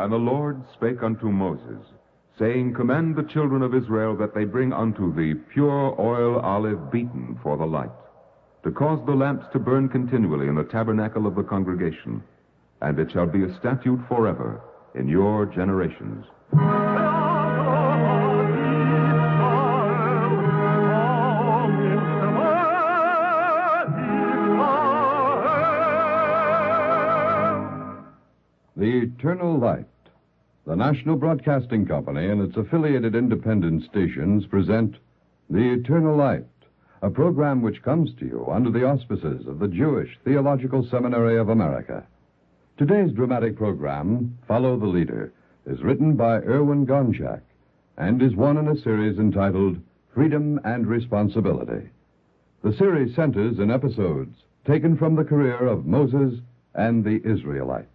And the Lord spake unto Moses, saying, Command the children of Israel that they bring unto thee pure oil olive beaten for the light, to cause the lamps to burn continually in the tabernacle of the congregation. And it shall be a statute forever in your generations. The Eternal Light. The National Broadcasting Company and its affiliated independent stations present The Eternal Light, a program which comes to you under the auspices of the Jewish Theological Seminary of America. Today's dramatic program, Follow the Leader, is written by Erwin Gonchak and is one in a series entitled Freedom and Responsibility. The series centers in episodes taken from the career of Moses and the Israelites.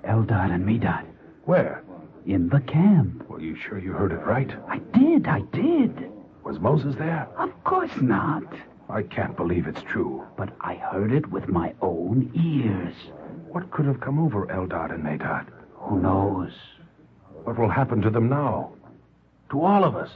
Eldad and Medad. Where? In the camp. Well, you sure you heard it right? I did. Was Moses there? Of course not. I can't believe it's true. But I heard it with my own ears. What could have come over Eldad and Medad? Who knows? What will happen to them now? To all of us?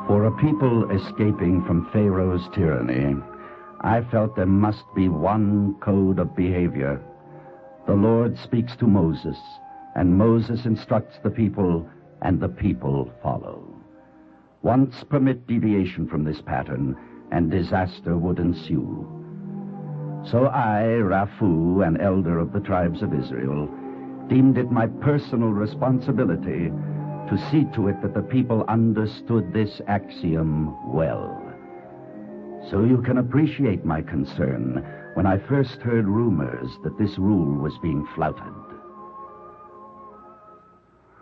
For a people escaping from Pharaoh's tyranny, I felt there must be one code of behavior. The Lord speaks to Moses, and Moses instructs the people, and the people follow. Once permit deviation from this pattern, and disaster would ensue. So I, Raphu, an elder of the tribes of Israel, deemed it my personal responsibility to see to it that the people understood this axiom well. So you can appreciate my concern when I first heard rumors that this rule was being flouted.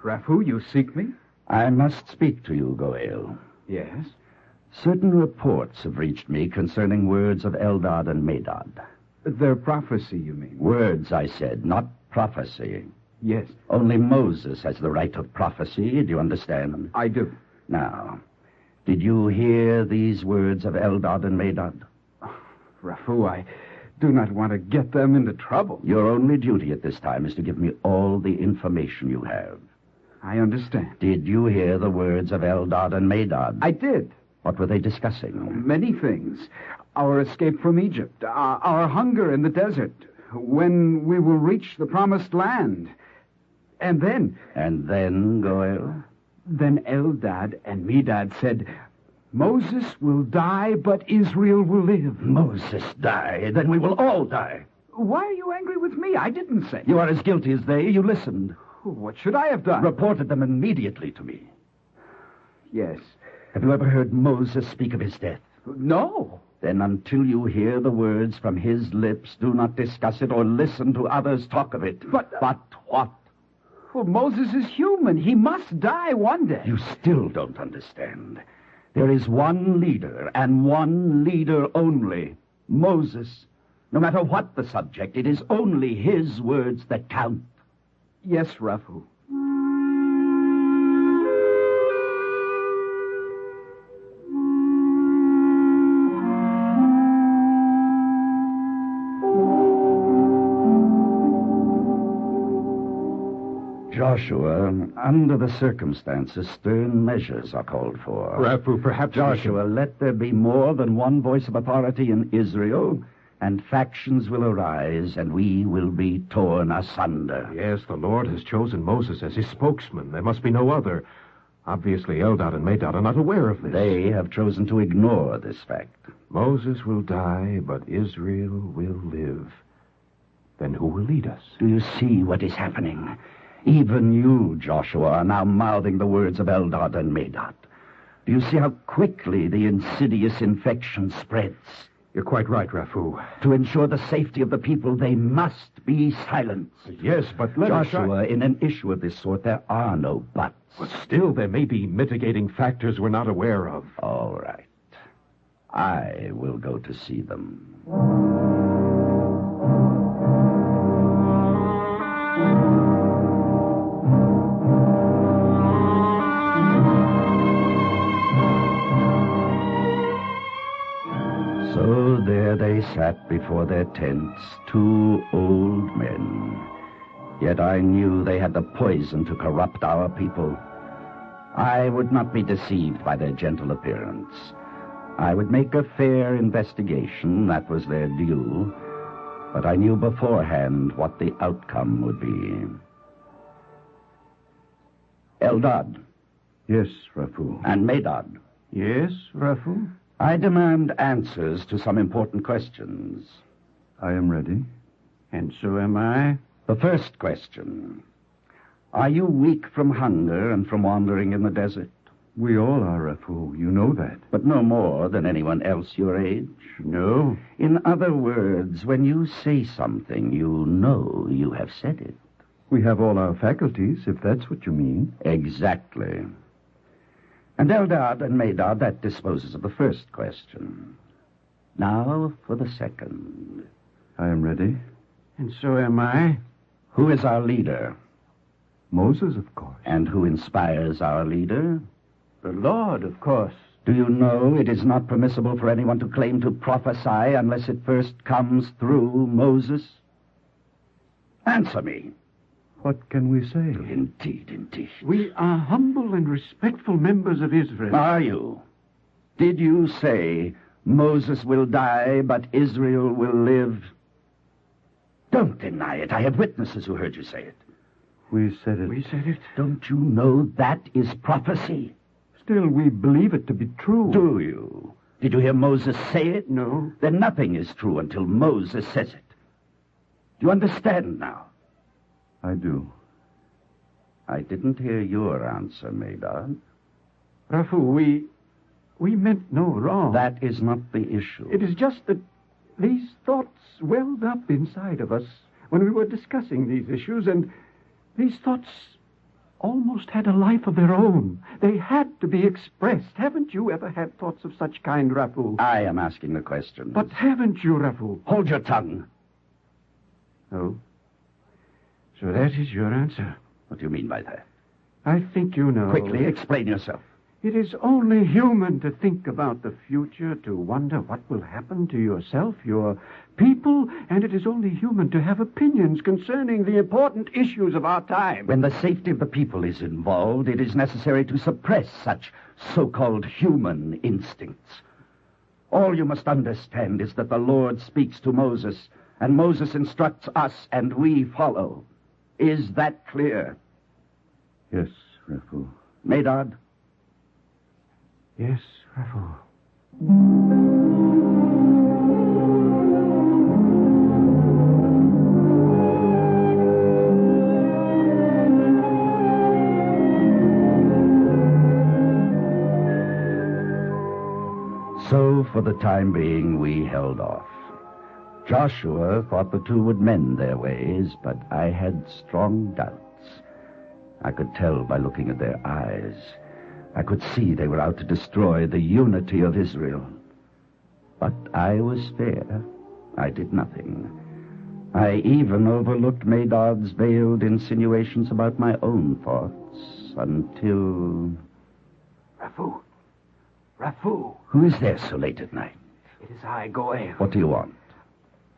Raphu, you seek me? I must speak to you, Goel. Yes? Certain reports have reached me concerning words of Eldad and Medad. Their prophecy, you mean? Words, I said, not prophecy. Yes. Only Moses has the right of prophecy, do you understand? I do. Now, did you hear these words of Eldad and Medad? Oh, Raphu, I do not want to get them into trouble. Your only duty at this time is to give me all the information you have. I understand. Did you hear the words of Eldad and Medad? I did. What were they discussing? Many things. Our escape from Egypt, our hunger in the desert, when we will reach the promised land. And then... And then, Goel? Then Eldad and Medad said, Moses will die, but Israel will live. Moses die, then we will all die. Why are you angry with me? I didn't say. You are as guilty as they. You listened. What should I have done? Reported them immediately to me. Yes. Have you ever heard Moses speak of his death? No. Then until you hear the words from his lips, do not discuss it or listen to others talk of it. But what? Well, Moses is human. He must die one day. You still don't understand. There is one leader, and one leader only. Moses. No matter what the subject, it is only his words that count. Yes, Raphu. Joshua, under the circumstances, stern measures are called for. Raphu, perhaps... Joshua, let there be more than one voice of authority in Israel, and factions will arise, and we will be torn asunder. Yes, the Lord has chosen Moses as his spokesman. There must be no other. Obviously, Eldad and Medad are not aware of this. They have chosen to ignore this fact. Moses will die, but Israel will live. Then who will lead us? Do you see what is happening? Even you, Joshua, are now mouthing the words of Eldad and Medad. Do you see how quickly the insidious infection spreads? You're quite right, Raphu. To ensure the safety of the people, they must be silenced. Yes, but let Joshua, in an issue of this sort, there are no buts. But still, there may be mitigating factors we're not aware of. All right. I will go to see them. So there they sat before their tents, 2 old men. Yet I knew they had the poison to corrupt our people. I would not be deceived by their gentle appearance. I would make a fair investigation, that was their due. But I knew beforehand what the outcome would be. Eldad. Yes, Rafu. And Medad. Yes, Rafu? I demand answers to some important questions. I am ready. And so am I. The first question. Are you weak from hunger and from wandering in the desert? We all are, Rafu. You know that. But no more than anyone else your age? No. In other words, when you say something, you know you have said it. We have all our faculties, if that's what you mean. Exactly. And Eldad and Medad, that disposes of the first question. Now for the second. I am ready. And so am I. Who is our leader? Moses, of course. And who inspires our leader? The Lord, of course. Do you know it is not permissible for anyone to claim to prophesy unless it first comes through Moses? Answer me. What can we say? Indeed. We are humble and respectful members of Israel. Are you? Did you say Moses will die, but Israel will live? Don't deny it. I have witnesses who heard you say it. We said it. We said it. Don't you know that is prophecy? Still, we believe it to be true. Do you? Did you hear Moses say it? No. Then nothing is true until Moses says it. Do you understand now? I do. I didn't hear your answer, Medad. Rafu, we meant no wrong. That is not the issue. It is just that these thoughts welled up inside of us when we were discussing these issues, and these thoughts almost had a life of their own. They had to be expressed. Haven't you ever had thoughts of such kind, Rafu? I am asking the question. But haven't you, Rafu? Hold your tongue. Oh. So that is your answer. What do you mean by that? I think you know. Quickly, explain yourself. It is only human to think about the future, to wonder what will happen to yourself, your people, and it is only human to have opinions concerning the important issues of our time. When the safety of the people is involved, it is necessary to suppress such so-called human instincts. All you must understand is that the Lord speaks to Moses, and Moses instructs us, and we follow. Is that clear? Yes, Rafu. Medad? Yes, Rafu. So, for the time being, we held off. Joshua thought the two would mend their ways, but I had strong doubts. I could tell by looking at their eyes. I could see they were out to destroy the unity of Israel. But I was fair. I did nothing. I even overlooked Medad's veiled insinuations about my own thoughts until... Rafu. Who is there so late at night? It is I, Goel. What do you want?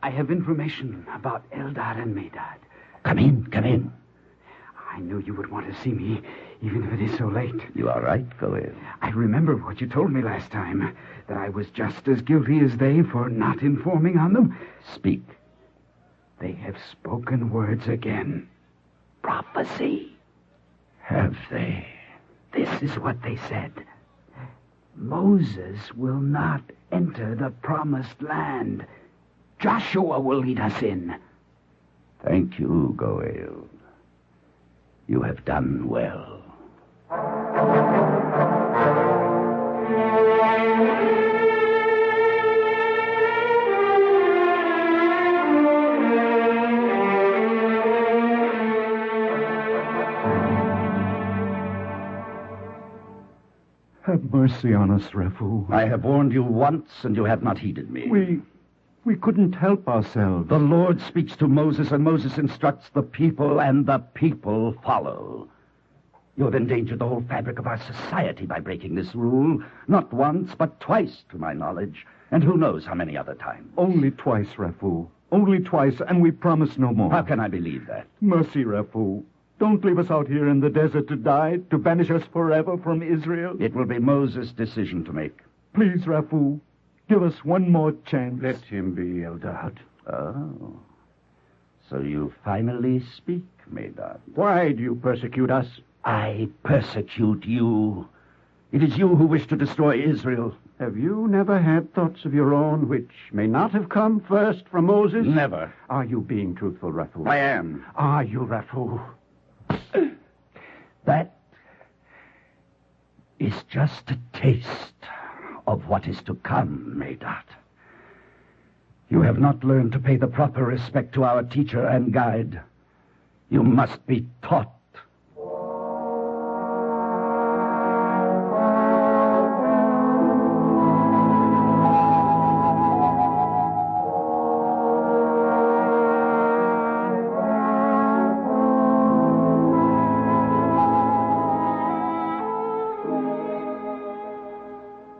I have information about Eldad and Medad. Come in. I knew you would want to see me, even if it is so late. You are right, Goel. I remember what you told me last time, that I was just as guilty as they for not informing on them. Speak. They have spoken words again. Prophecy. Have they? This is what they said. Moses will not enter the promised land. Joshua will lead us in. Thank you, Goel. You have done well. mercy on us, Raphu. I have warned you once, and you have not heeded me. We couldn't help ourselves. The Lord speaks to Moses, and Moses instructs the people, and the people follow. You have endangered the whole fabric of our society by breaking this rule. Not once, but twice, to my knowledge. And who knows how many other times. Only twice, Raphu. Only twice, and we promise no more. How can I believe that? Mercy, Raphu. Don't leave us out here in the desert to die, to banish us forever from Israel. It will be Moses' decision to make. Please, Raphu, give us one more chance. Let him be, Eldad. Oh. So you finally speak, Medad. Why do you persecute us? I persecute you. It is you who wish to destroy Israel. Have you never had thoughts of your own which may not have come first from Moses? Never. Are you being truthful, Raphu? I am. Are you, Raphu? That is just a taste of what is to come, Medad. You have not learned to pay the proper respect to our teacher and guide. You must be taught.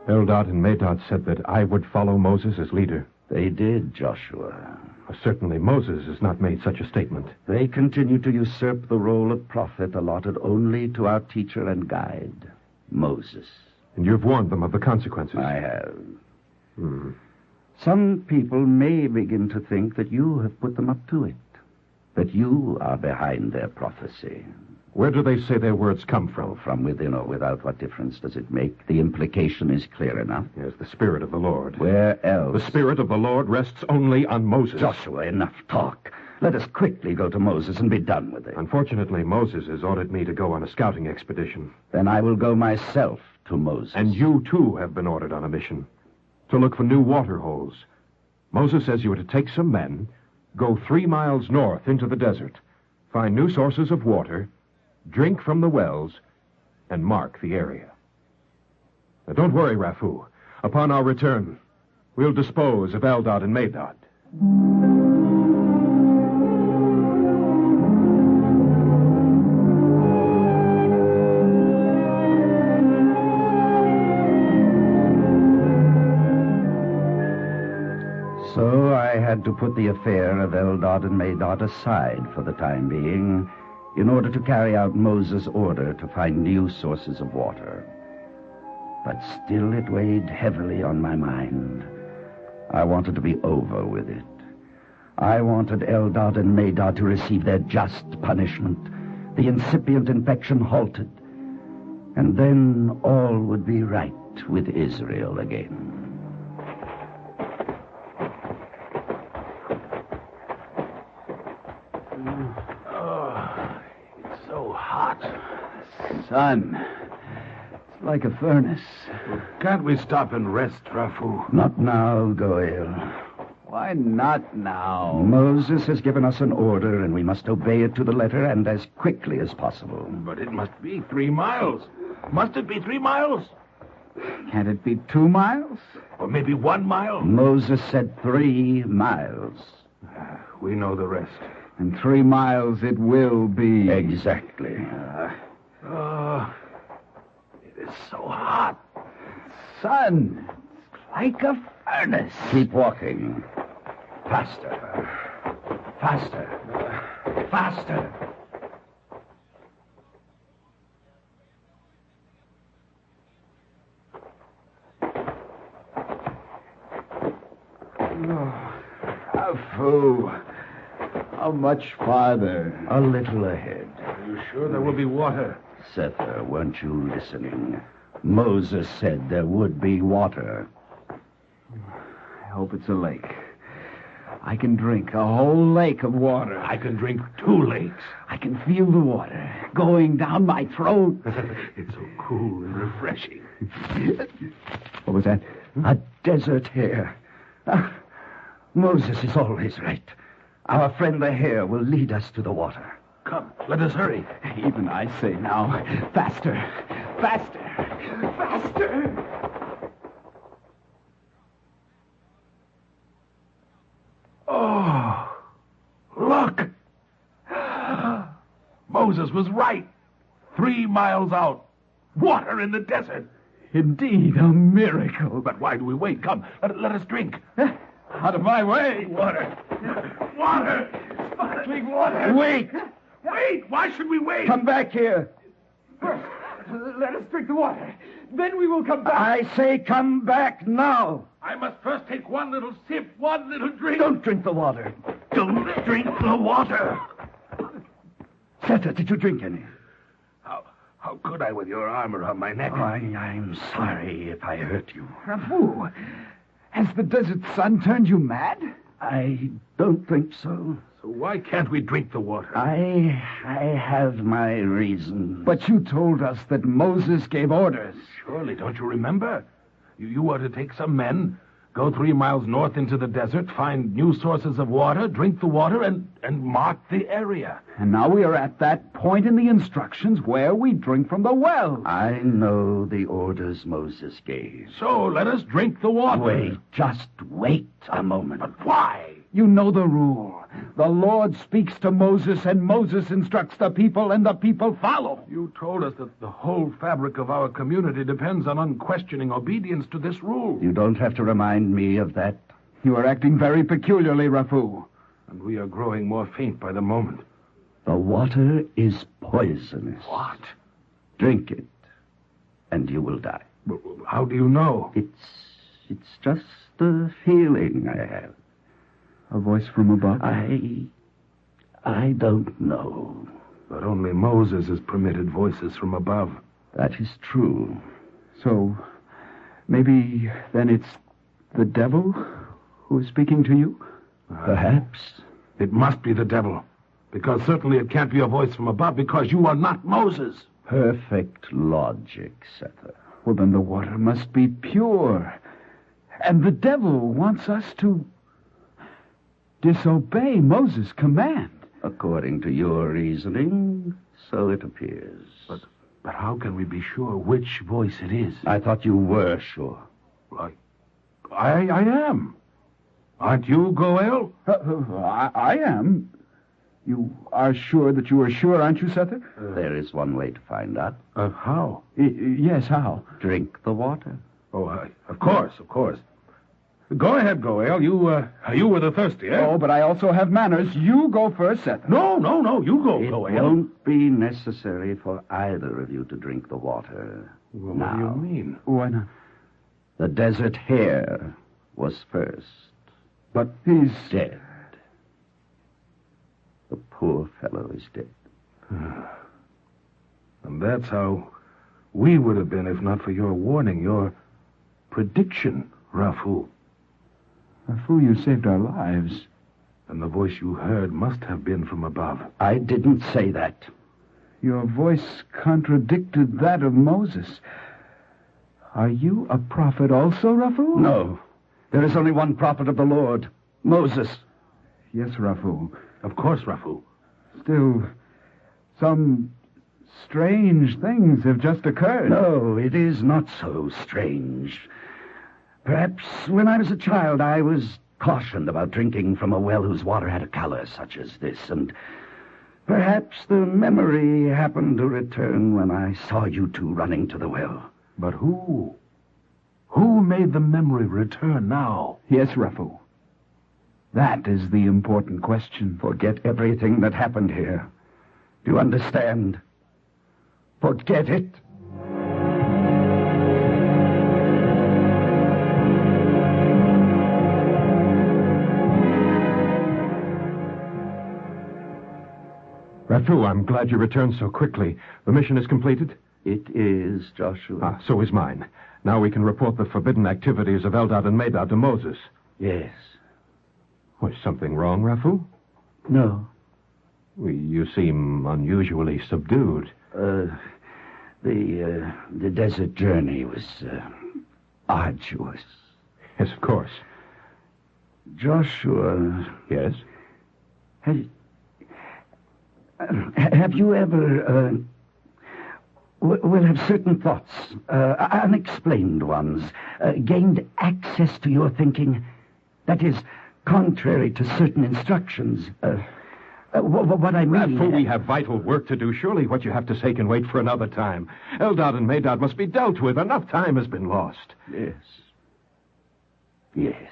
Eldad and Medad said that I would follow Moses as leader. They did, Joshua. Certainly Moses has not made such a statement. They continue to usurp the role of prophet allotted only to our teacher and guide, Moses. And you've warned them of the consequences. I have. Some people may begin to think that you have put them up to it, that you are behind their prophecy. Where do they say their words come from? From within or without, what difference does it make? The implication is clear enough. Yes, the Spirit of the Lord. Where else? The Spirit of the Lord rests only on Moses. Joshua, enough talk. Let us quickly go to Moses and be done with it. Unfortunately, Moses has ordered me to go on a scouting expedition. Then I will go myself to Moses. And you, too, have been ordered on a mission to look for new water holes. Moses says you are to take some men, go 3 miles north into the desert, find new sources of water, drink from the wells, and mark the area. Now, don't worry, Raphu. Upon our return, we'll dispose of Eldad and Medad. So I had to put the affair of Eldad and Medad aside for the time being, in order to carry out Moses' order to find new sources of water. But still it weighed heavily on my mind. I wanted to be over with it. I wanted Eldad and Medad to receive their just punishment, the incipient infection halted, and then all would be right with Israel again. Sun. It's like a furnace. Can't we stop and rest, Raphu? Not now, Goel. Why not now? Moses has given us an order, and we must obey it to the letter and as quickly as possible. But it must be 3 miles. Must it be 3 miles? Can't it be 2 miles? Or maybe 1 mile? Moses said 3 miles. We know the rest. And 3 miles it will be. Exactly. It is so hot. Sun, it's like a furnace. Keep walking. Faster. Faster. Faster. Raphu, how much farther? A little ahead. Are you sure there will be water? Sether, weren't you listening? Moses said there would be water. I hope it's a lake. I can drink a whole lake of water. I can drink 2 lakes. I can feel the water going down my throat. It's so cool and refreshing. What was that? A desert hare. Moses is always right. Our friend the hare will lead us to the water. Come, let us hurry. Even I say now, faster, Faster! Faster! Oh, look! Moses was right. 3 miles out. Water in the desert. Indeed, a miracle. But why do we wait? Come, let us drink. Out of my way. Water. Water. Sparkling water. Wait! Wait! Why should we wait? Come back here. First, let us drink the water. Then we will come back. I say come back now. I must first take one little sip, one little drink. Don't drink the water. Don't drink the water. Seta, did you drink any? How could I with your armor on my neck? Oh, I'm sorry if I hurt you. Rafu, has the desert sun turned you mad? I don't think so. So why can't we drink the water? I have my reason. But you told us that Moses gave orders. Surely, don't you remember? You were to take some men, go 3 miles north into the desert, find new sources of water, drink the water, and mark the area. And now we are at that point in the instructions where we drink from the well. I know the orders Moses gave. So let us drink the water. Wait, just wait a moment. But why? You know the rule. The Lord speaks to Moses, and Moses instructs the people, and the people follow. You told us that the whole fabric of our community depends on unquestioning obedience to this rule. You don't have to remind me of that. You are acting very peculiarly, Rafu. And we are growing more faint by the moment. The water is poisonous. What? Drink it, and you will die. How do you know? It's just a feeling I have. A voice from above? I don't know. But only Moses is permitted voices from above. That is true. So, maybe then it's the devil who is speaking to you? Perhaps. It must be the devil. Because certainly it can't be a voice from above, because you are not Moses. Perfect logic, Seta. Well, then the water must be pure. And the devil wants us to disobey Moses' command. According to your reasoning, so it appears. But how can we be sure which voice it is? I thought you were sure. I am. Aren't you, Goel? I am. You are sure that you are sure, aren't you, Sether? There is one way to find out. How? Yes, how? Drink the water. Oh, of course. Go ahead, Goel. You were the thirstier. Oh, but I also have manners. You go first, Sether. No. You go, It Goel. won't be necessary for either of you to drink the water. Well, what do you mean? Why not? The desert hare was first. But he's Dead. The poor fellow is dead. And that's how we would have been if not for your warning, your prediction, Rafu. Rafu, you saved our lives. And the voice you heard must have been from above. I didn't say that. Your voice contradicted that of Moses. Are you a prophet also, Rafu? No. There is only one prophet of the Lord, Moses. Yes, Rafu. Of course, Rafu. Still, some strange things have just occurred. No, it is not so strange. Perhaps when I was a child, I was cautioned about drinking from a well whose water had a color such as this, and perhaps the memory happened to return when I saw you two running to the well. But who? Who made the memory return now? Yes, Rafu. That is the important question. Forget everything that happened here. Do you understand? Forget it. Rafu, I'm glad you returned so quickly. The mission is completed? It is, Joshua. So is mine. Now we can report the forbidden activities of Eldad and Medad to Moses. Yes. Was something wrong, Rafu? No. You seem unusually subdued. The desert journey was arduous. Yes, of course. Joshua. Yes? Have you ever will have certain thoughts, unexplained ones, gained access to your thinking. That is, contrary to certain instructions. What I mean... Before we have vital work to do, surely what you have to say can wait for another time. Eldad and Medad must be dealt with. Enough time has been lost. Yes. Yes.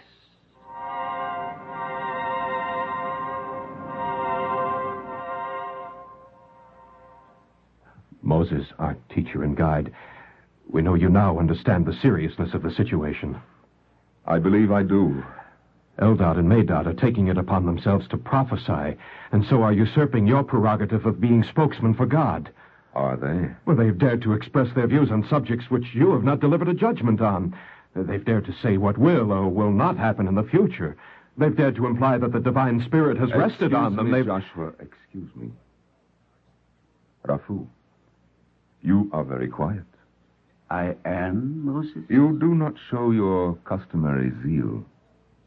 Moses, our teacher and guide, we know you now understand the seriousness of the situation. I believe I do. Eldad and Medad are taking it upon themselves to prophesy, and so are usurping your prerogative of being spokesman for God. Are they? Well, they've dared to express their views on subjects which you have not delivered a judgment on. They've dared to say what will or will not happen in the future. They've dared to imply that the divine spirit has rested on them. Joshua, excuse me. Rafu, you are very quiet. I am, Moses? You do not show your customary zeal.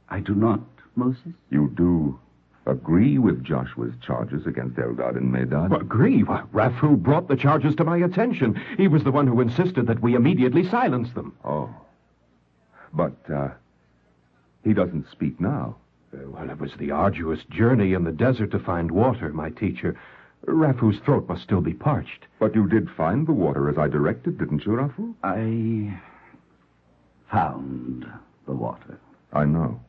I do not, Moses. You do agree with Joshua's charges against Eldad and Medad? Well, agree? Rafu brought the charges to my attention. He was the one who insisted that we immediately silence them. Oh. But, he doesn't speak now. Well, it was the arduous journey in the desert to find water, my teacher. Rafu's throat must still be parched. But you did find the water as I directed, didn't you, Rafu? I found the water. I know.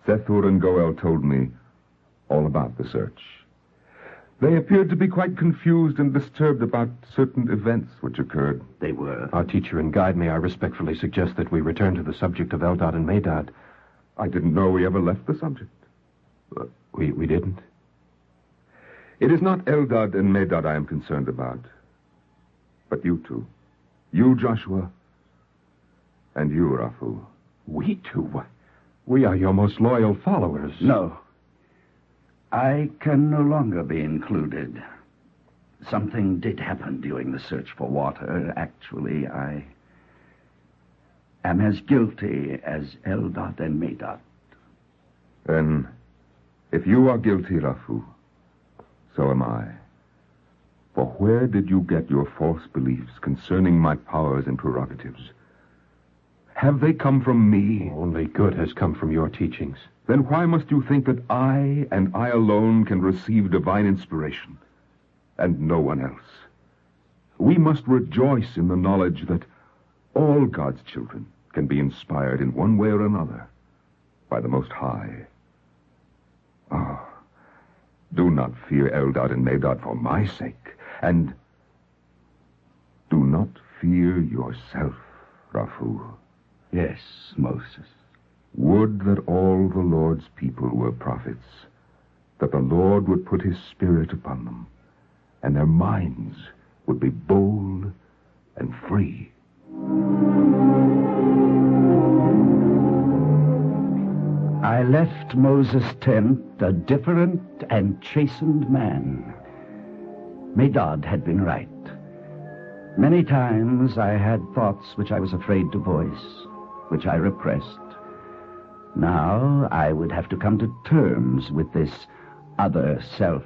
Sethur and Goel told me all about the search. They appeared to be quite confused and disturbed about certain events which occurred. They were. Our teacher and guide, may I respectfully suggest that we return to the subject of Eldad and Medad. I didn't know we ever left the subject. We didn't? It is not Eldad and Medad I am concerned about, but you two. You, Joshua, and you, Rafu. We two? We are your most loyal followers. No. I can no longer be included. Something did happen during the search for water. Actually, I am as guilty as Eldad and Medad. Then, if you are guilty, Rafu, so am I. For where did you get your false beliefs concerning my powers and prerogatives? Have they come from me? Only good has come from your teachings. Then why must you think that I, and I alone, can receive divine inspiration, and no one else? We must rejoice in the knowledge that all God's children can be inspired in one way or another by the Most High. Oh, do not fear Eldad and Medad for my sake, and do not fear yourself, Rafu. Yes, Moses. Would that all the Lord's people were prophets, that the Lord would put his Spirit upon them, and their minds would be bold and free. I left Moses' tent a different and chastened man. Medad had been right. Many times I had thoughts which I was afraid to voice, which I repressed. Now I would have to come to terms with this other self.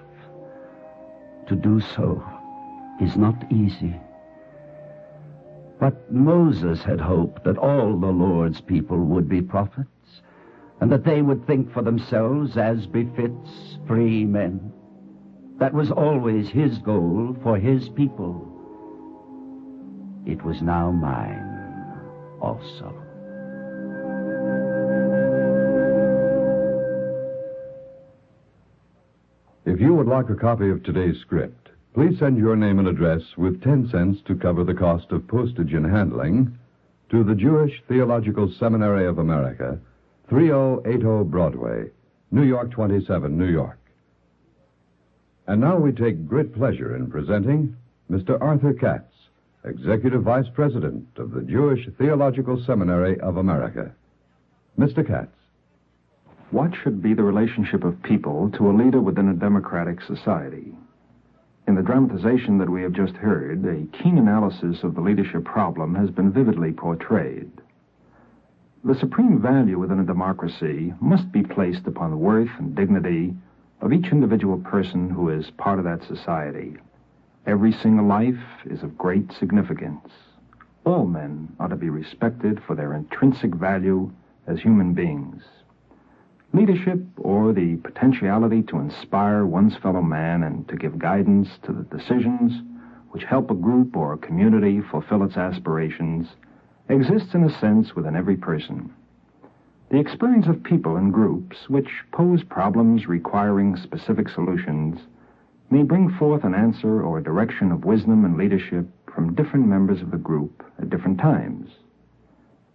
To do so is not easy. But Moses had hoped that all the Lord's people would be prophets, and that they would think for themselves as befits free men. That was always his goal for his people. It was now mine also. If you would like a copy of today's script, please send your name and address with 10 cents to cover the cost of postage and handling to the Jewish Theological Seminary of America, 3080 Broadway, New York 27, New York. And now we take great pleasure in presenting Mr. Arthur Katz, Executive Vice President of the Jewish Theological Seminary of America. Mr. Katz. What should be the relationship of people to a leader within a democratic society? In the dramatization that we have just heard, a keen analysis of the leadership problem has been vividly portrayed. The supreme value within a democracy must be placed upon the worth and dignity of each individual person who is part of that society. Every single life is of great significance. All men ought to be respected for their intrinsic value as human beings. Leadership, or the potentiality to inspire one's fellow man and to give guidance to the decisions which help a group or a community fulfill its aspirations, exists in a sense within every person. The experience of people in groups which pose problems requiring specific solutions may bring forth an answer or a direction of wisdom and leadership from different members of the group at different times.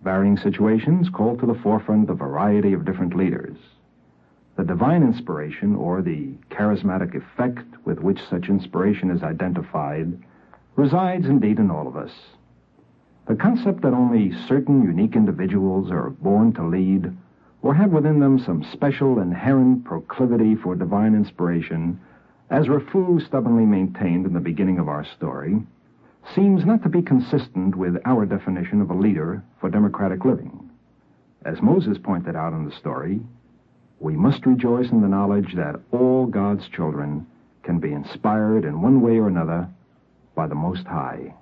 Varying situations call to the forefront a variety of different leaders. The divine inspiration, or the charismatic effect with which such inspiration is identified, resides indeed in all of us. The concept that only certain unique individuals are born to lead or have within them some special inherent proclivity for divine inspiration, as Raffu stubbornly maintained in the beginning of our story, seems not to be consistent with our definition of a leader for democratic living. As Moses pointed out in the story, we must rejoice in the knowledge that all God's children can be inspired in one way or another by the Most High.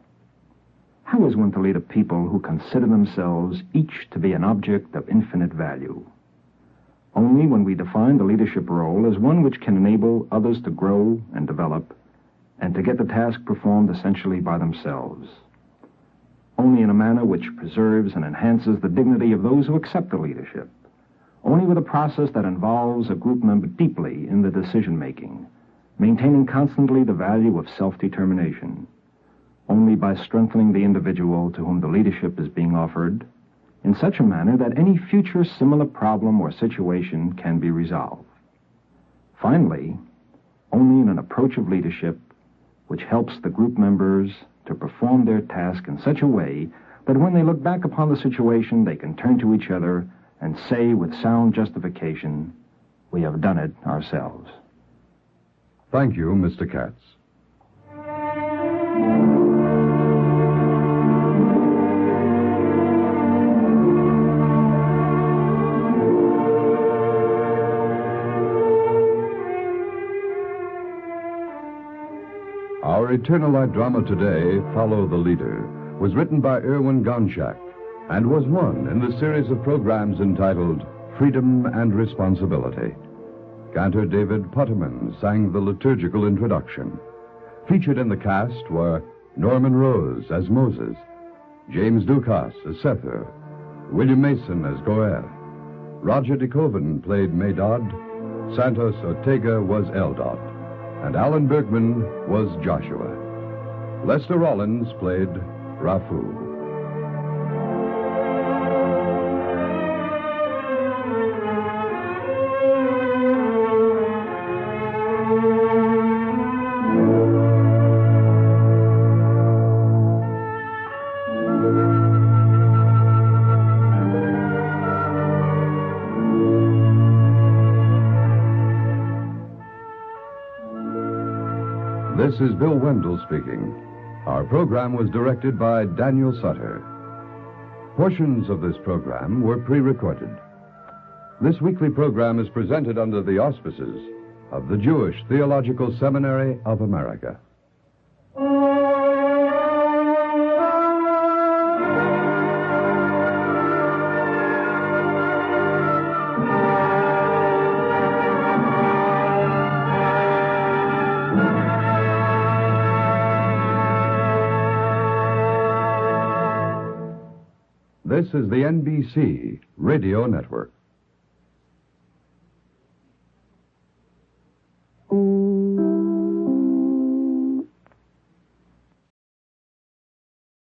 How is one to lead a people who consider themselves each to be an object of infinite value? Only when we define the leadership role as one which can enable others to grow and develop and to get the task performed essentially by themselves. Only in a manner which preserves and enhances the dignity of those who accept the leadership. Only with a process that involves a group member deeply in the decision-making, maintaining constantly the value of self-determination. Only by strengthening the individual to whom the leadership is being offered in such a manner that any future similar problem or situation can be resolved. Finally, only in an approach of leadership which helps the group members to perform their task in such a way that when they look back upon the situation, they can turn to each other and say with sound justification, "We have done it ourselves." Thank you, Mr. Katz. Our Eternal Light drama today, Follow the Leader, was written by Irwin Gonchak and was one in the series of programs entitled Freedom and Responsibility. Cantor David Putterman sang the liturgical introduction. Featured in the cast were Norman Rose as Moses, James Dukas as Sether, William Mason as Goer, Roger DeKoven played Medad, Santos Ortega was Eldad, and Alan Bergman was Joshua. Lester Rollins played Raffu. This is Bill Wendell speaking. Our program was directed by Daniel Sutter. Portions of this program were pre-recorded. This weekly program is presented under the auspices of the Jewish Theological Seminary of America. This is the NBC Radio Network.